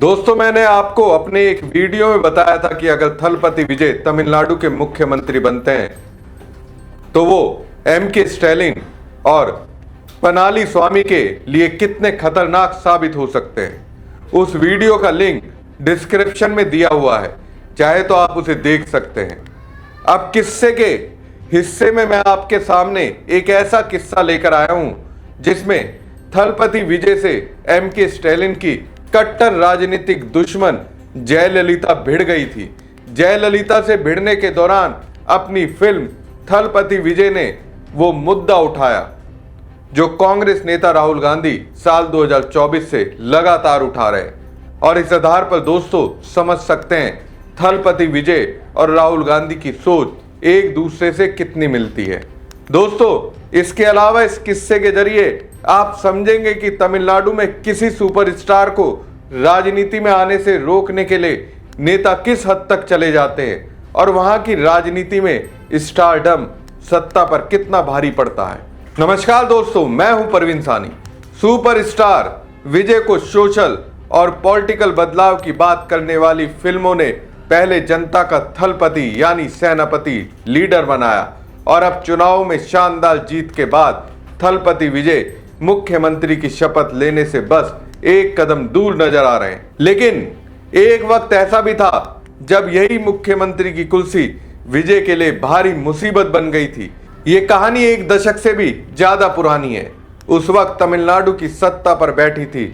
दोस्तों, मैंने आपको अपने एक वीडियो में बताया था कि अगर थलपति विजय तमिलनाडु के मुख्यमंत्री बनते हैं तो वो एम.के. स्टैलिन और पनाली स्वामी के लिए कितने खतरनाक साबित हो सकते हैं। उस वीडियो का लिंक डिस्क्रिप्शन में दिया हुआ है, चाहे तो आप उसे देख सकते हैं। अब किस्से के हिस्से में मैं आपके सामने एक ऐसा किस्सा लेकर आया हूं जिसमें थलपति विजय से एम.के. स्टैलिन की कट्टर राजनीतिक दुश्मन जयललिता भिड़ गई थी। जयललिता से भिड़ने के दौरान अपनी फिल्म थलपति विजय ने वो मुद्दा उठाया जो कांग्रेस नेता राहुल गांधी साल 2024 से लगातार उठा रहे हैं, और इस आधार पर दोस्तों समझ सकते हैं थलपति विजय और राहुल गांधी की सोच एक दूसरे से कितनी मिलती है। दोस्तों, इसके अलावा इस किस्से के जरिए आप समझेंगे कि तमिलनाडु में किसी सुपरस्टार को राजनीति में आने से रोकने के लिए नेता किस हद तक चले जाते हैं और वहां की राजनीति में स्टारडम सत्ता पर कितना भारी पड़ता है। नमस्कार दोस्तों, मैं हूं परवीन सानी। सुपरस्टार विजय को सोशल और पॉलिटिकल बदलाव की बात करने वाली फिल्मों ने पहले जनता का थलपति यानी सेनापति लीडर बनाया, और अब चुनाव में शानदार जीत के बाद थलपति विजय मुख्यमंत्री की शपथ लेने से बस एक कदम दूर नजर आ रहे हैं। लेकिन एक वक्त ऐसा भी था जब यही मुख्यमंत्री की कुर्सी विजय के लिए भारी मुसीबत बन गई थी। ये कहानी एक दशक से भी ज्यादा पुरानी है। उस वक्त तमिलनाडु की सत्ता पर बैठी थी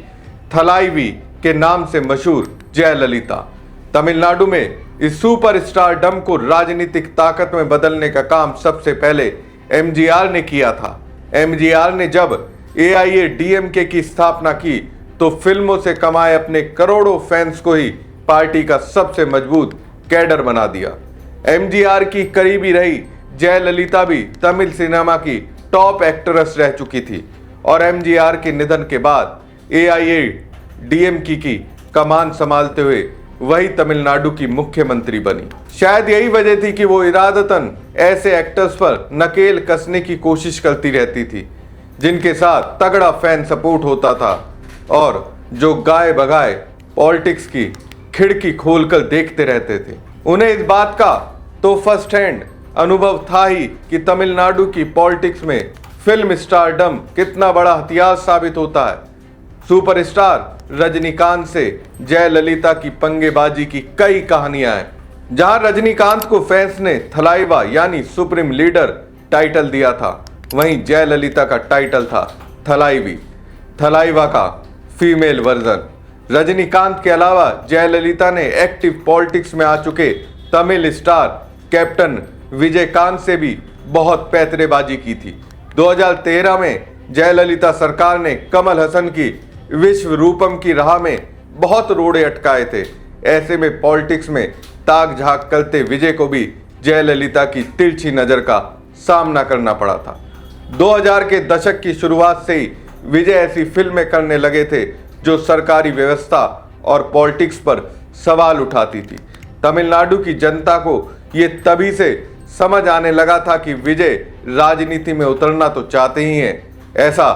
थलाइवी के नाम से मशहूर जयललिता। तमिलनाडु में इस सुपरस्टारडम को राजनीतिक ताकत में बदलने का काम सबसे पहले एमजीआर ने किया था। एमजीआर ने जब एआईएडीएमके की स्थापना की तो फिल्मों से कमाए अपने करोड़ों फैंस को ही पार्टी का सबसे मजबूत कैडर बना दिया। एमजीआर की करीबी रही जयललिता भी तमिल सिनेमा की टॉप एक्ट्रेस रह चुकी थी, और एमजीआर के निधन के बाद एआईएडीएमके की कमान संभालते हुए वही तमिलनाडु की मुख्यमंत्री बनी। शायद यही वजह थी कि वो इरादतन ऐसे एक्टर्स पर नकेल कसने की कोशिश करती रहती थी जिनके साथ तगड़ा फैन सपोर्ट होता था और जो गाए बगाए पॉलिटिक्स की खिड़की खोलकर देखते रहते थे। उन्हें इस बात का तो फर्स्ट हैंड अनुभव था ही कि तमिलनाडु की पॉलिटिक्स में फिल्म स्टारडम कितना बड़ा हथियार साबित होता है। सुपरस्टार रजनीकांत से जयललिता की पंगेबाजी की कई कहानियां हैं। जहां रजनीकांत को फैंस ने थलाइवा यानी सुप्रीम लीडर टाइटल दिया था, वहीं जयललिता का टाइटल था थलाइवी, थलाइवा का फीमेल वर्जन। रजनीकांत के अलावा जयललिता ने एक्टिव पॉलिटिक्स में आ चुके तमिल स्टार कैप्टन विजयकांत से भी बहुत पैतरेबाजी की थी। 2013 में जयललिता सरकार ने कमल हसन की विश्व रूपम की राह में बहुत रोड़े अटकाए थे। ऐसे में पॉलिटिक्स में ताक झाक करते विजय को भी जयललिता की तिरछी नजर का सामना करना पड़ा था। 2000 के दशक की शुरुआत से ही विजय ऐसी फिल्में करने लगे थे जो सरकारी व्यवस्था और पॉलिटिक्स पर सवाल उठाती थी। तमिलनाडु की जनता को ये तभी से समझ आने लगा था कि विजय राजनीति में उतरना तो चाहते ही हैं, ऐसा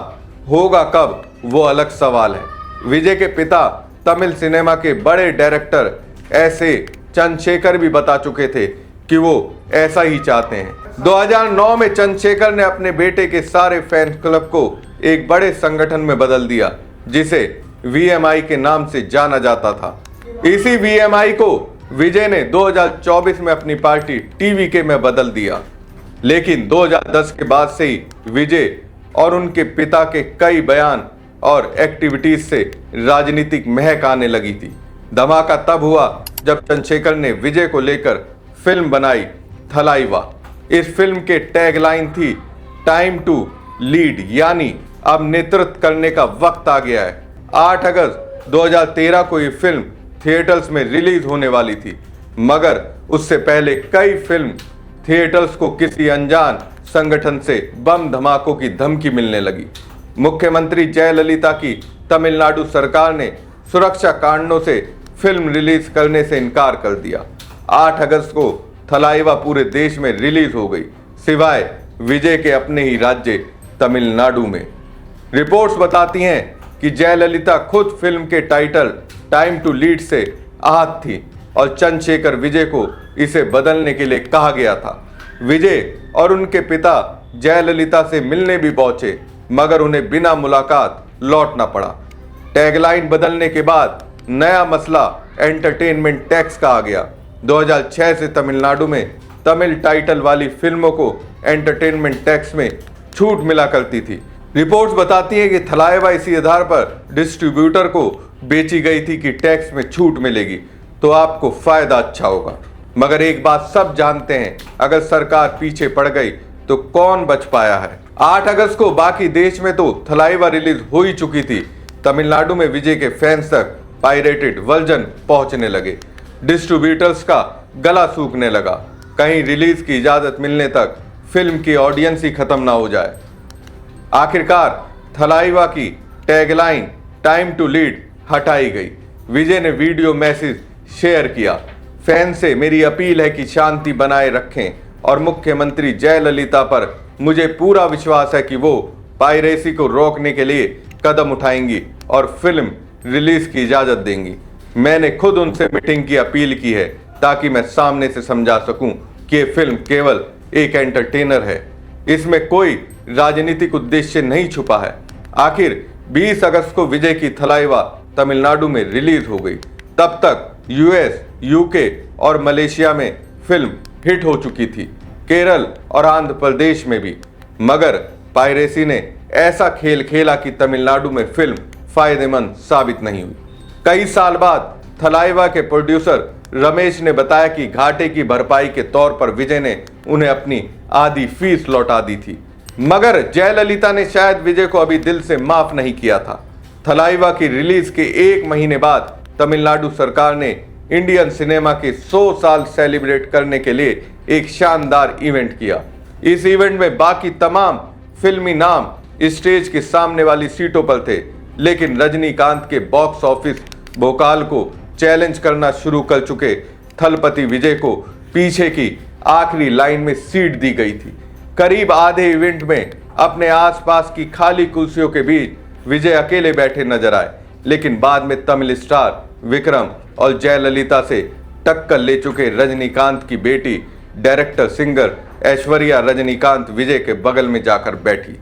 होगा कब वो अलग सवाल है। विजय के पिता तमिल सिनेमा के बड़े डायरेक्टर ऐसे चंद्रशेखर भी बता चुके थे कि वो ऐसा ही चाहते हैं। 2009 में चंद्रशेखर ने अपने बेटे के सारे फैन क्लब को एक बड़े संगठन में बदल दिया जिसे वीएमआई के नाम से जाना जाता था। इसी वीएमआई को विजय ने 2024 में अपनी पार्टी टीवीके में बदल दिया। लेकिन 2010 के बाद से ही विजय और उनके पिता के कई बयान और एक्टिविटीज से राजनीतिक महक आने लगी थी। धमाका तब हुआ जब चंद्रशेखर ने विजय को लेकर फिल्म बनाई थलाइवा। इस फिल्म के टैगलाइन थी टाइम टू लीड, यानी अब नेतृत्व करने का वक्त आ गया है। 8 अगस्त 2013 को ये फिल्म थिएटर्स में रिलीज होने वाली थी, मगर उससे पहले कई फिल्म थिएटर्स को किसी अनजान संगठन से बम धमाकों की धमकी मिलने लगी। मुख्यमंत्री जयललिता की तमिलनाडु सरकार ने सुरक्षा कारणों से फिल्म रिलीज करने से इनकार कर दिया। 8 अगस्त को थलाइवा पूरे देश में रिलीज हो गई, सिवाय विजय के अपने ही राज्य तमिलनाडु में। रिपोर्ट्स बताती हैं कि जयललिता खुद फिल्म के टाइटल टाइम टू लीड से आहत थी और चंद्रशेखर विजय को इसे बदलने के लिए कहा गया था। विजय और उनके पिता जयललिता से मिलने भी पहुंचे, मगर उन्हें बिना मुलाकात लौटना पड़ा। टैगलाइन बदलने के बाद नया मसला एंटरटेनमेंट टैक्स का आ गया। 2006 से तमिलनाडु में तमिल टाइटल वाली फिल्मों को एंटरटेनमेंट टैक्स में छूट मिला करती थी। रिपोर्ट्स बताती हैं कि थलाइवा इसी आधार पर डिस्ट्रीब्यूटर को बेची गई थी कि टैक्स में छूट मिलेगी तो आपको फायदा अच्छा होगा। मगर एक बात सब जानते हैं, अगर सरकार पीछे पड़ गई तो कौन बच पाया है। 8 अगस्त को बाकी देश में तो थलाइवा रिलीज हो ही चुकी थी। तमिलनाडु में विजय के फैंस तक पायरेटेड वर्जन पहुंचने लगे। डिस्ट्रीब्यूटर्स का गला सूखने लगा। कहीं रिलीज की इजाजत मिलने तक फिल्म की ऑडियंस ही खत्म ना हो जाए। आखिरकार थलाइवा की टैगलाइन टाइम टू लीड हटाई गई। विजय ने वीडियो मैसेज शेयर किया, फैन से मेरी अपील है कि शांति बनाए रखें और मुख्यमंत्री जयललिता पर मुझे पूरा विश्वास है कि वो पायरेसी को रोकने के लिए कदम उठाएंगी और फिल्म रिलीज की इजाजत देंगी। मैंने खुद उनसे मीटिंग की अपील की है ताकि मैं सामने से समझा सकूं कि ये फिल्म केवल एक एंटरटेनर है, इसमें कोई राजनीतिक उद्देश्य नहीं छुपा है। आखिर 20 अगस्त को विजय की थलाइवा तमिलनाडु में रिलीज हो गई। तब तक यूएस, यूके और मलेशिया में फिल्म हिट हो चुकी थी, केरल और आंध्र प्रदेश में भी। मगर पायरेसी ने ऐसा खेल खेला कि तमिलनाडु में फिल्म फायदेमंद साबित नहीं हुई। कई साल बाद थलाइवा के प्रोड्यूसर रमेश ने बताया कि घाटे की भरपाई के तौर पर विजय ने उन्हें अपनी आधी फीस लौटा दी थी, मगर जयललिता ने शायद विजय को अभी दिल से माफ नहीं किया था। थलाइवा की रिलीज के 1 महीने बाद तमिलनाडु सरकार ने इंडियन सिनेमा के 100 साल सेलिब्रेट करने के लिए एक शानदार इवेंट किया। इस इवेंट में बाकी तमाम फिल्मी नाम स्टेज के सामने वाली सीटों पर थे, लेकिन रजनीकांत के बॉक्स ऑफिस भोकाल को चैलेंज करना शुरू कर चुके थलपति विजय को पीछे की आखिरी लाइन में सीट दी गई थी। करीब आधे इवेंट में अपने आसपास की खाली कुर्सियों के बीच विजय अकेले बैठे नजर आए, लेकिन बाद में तमिल स्टार विक्रम और जयललिता से टक्कर ले चुके रजनीकांत की बेटी डायरेक्टर सिंगर ऐश्वर्या रजनीकांत विजय के बगल में जाकर बैठी।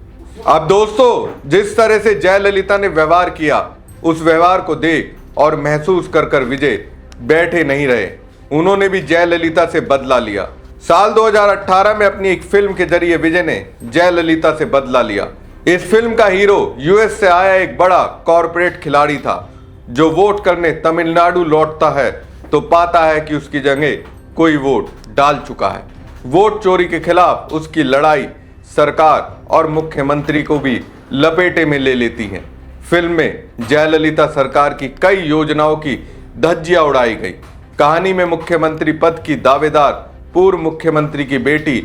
अब दोस्तों, जिस तरह से जयललिता ने व्यवहार किया, उस व्यवहार को देख और महसूस कर विजय बैठे नहीं रहे। उन्होंने भी जयललिता से बदला लिया। साल 2018 में अपनी एक फिल्म के जरिए विजय ने जयललिता से बदला लिया। इस फिल्म का हीरो यूएस से आया एक बड़ा कॉरपोरेट खिलाड़ी था, जो वोट करने तमिलनाडु लौटता है तो पाता है कि उसकी जगह कोई वोट डाल चुका है। वोट चोरी के खिलाफ उसकी लड़ाई सरकार और मुख्यमंत्री को भी लपेटे में ले लेती है। फिल्म में जयललिता सरकार की कई योजनाओं की धज्जियां उड़ाई गई। कहानी में मुख्यमंत्री पद की दावेदार पूर्व मुख्यमंत्री की बेटी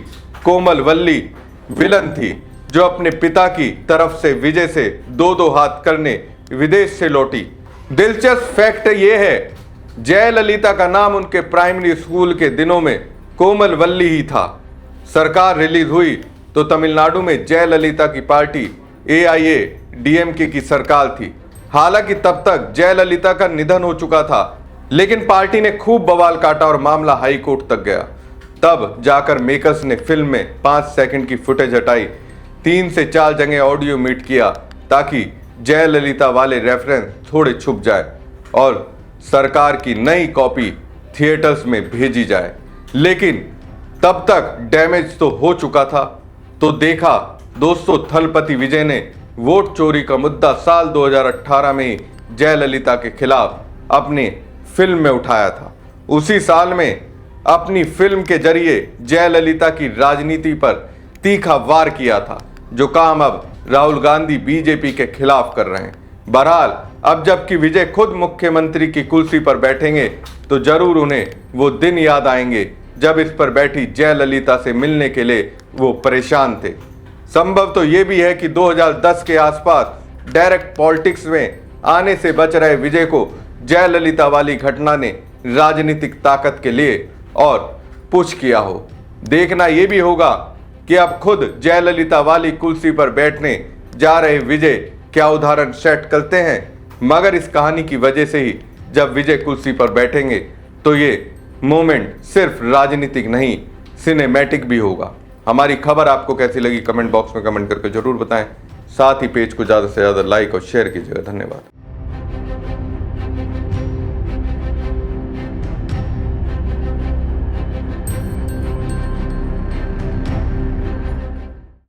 कोमल वल्ली विलन थी, जो अपने पिता की तरफ से विजय से 2-2 हाथ करने विदेश से लौटी। दिलचस्प फैक्ट यह है, जयललिता का नाम उनके प्राइमरी स्कूल के दिनों में कोमल वल्ली ही था। सरकार रिलीज हुई तो तमिलनाडु में जयललिता की पार्टी AIADMK की सरकार थी। हालांकि तब तक जयललिता का निधन हो चुका था, लेकिन पार्टी ने खूब बवाल काटा और मामला हाई कोर्ट तक गया। तब जाकर मेकर्स ने फिल्म में 5 सेकंड की फुटेज हटाई, 3 से 4 जगह ऑडियो म्यूट किया ताकि जयललिता वाले रेफरेंस थोड़े छुप जाए और सरकार की नई कॉपी थिएटर्स में भेजी जाए। लेकिन तब तक डैमेज तो हो चुका था। तो देखा दोस्तों, थलपति विजय ने वोट चोरी का मुद्दा साल 2018 में जयललिता के खिलाफ अपने फिल्म में उठाया था। उसी साल में अपनी फिल्म के जरिए जयललिता की राजनीति पर तीखा वार किया था, जो काम अब राहुल गांधी बीजेपी के खिलाफ कर रहे हैं। बहरहाल अब जबकि विजय खुद मुख्यमंत्री की कुर्सी पर बैठेंगे तो जरूर उन्हें वो दिन याद आएंगे जब इस पर बैठी जयललिता से मिलने के लिए वो परेशान थे। संभव तो ये भी है कि 2010 के आसपास डायरेक्ट पॉलिटिक्स में आने से बच रहे विजय को जयललिता वाली घटना ने राजनीतिक ताकत के लिए और पुश किया हो। देखना यह भी होगा कि अब खुद जयललिता वाली कुर्सी पर बैठने जा रहे विजय क्या उदाहरण सेट करते हैं। मगर इस कहानी की वजह से ही जब विजय कुर्सी पर बैठेंगे तो ये मोमेंट सिर्फ राजनीतिक नहीं, सिनेमैटिक भी होगा। हमारी खबर आपको कैसी लगी कमेंट बॉक्स में कमेंट करके जरूर बताएं। साथ ही पेज को ज़्यादा से ज़्यादा लाइक और शेयर कीजिएगा। धन्यवाद।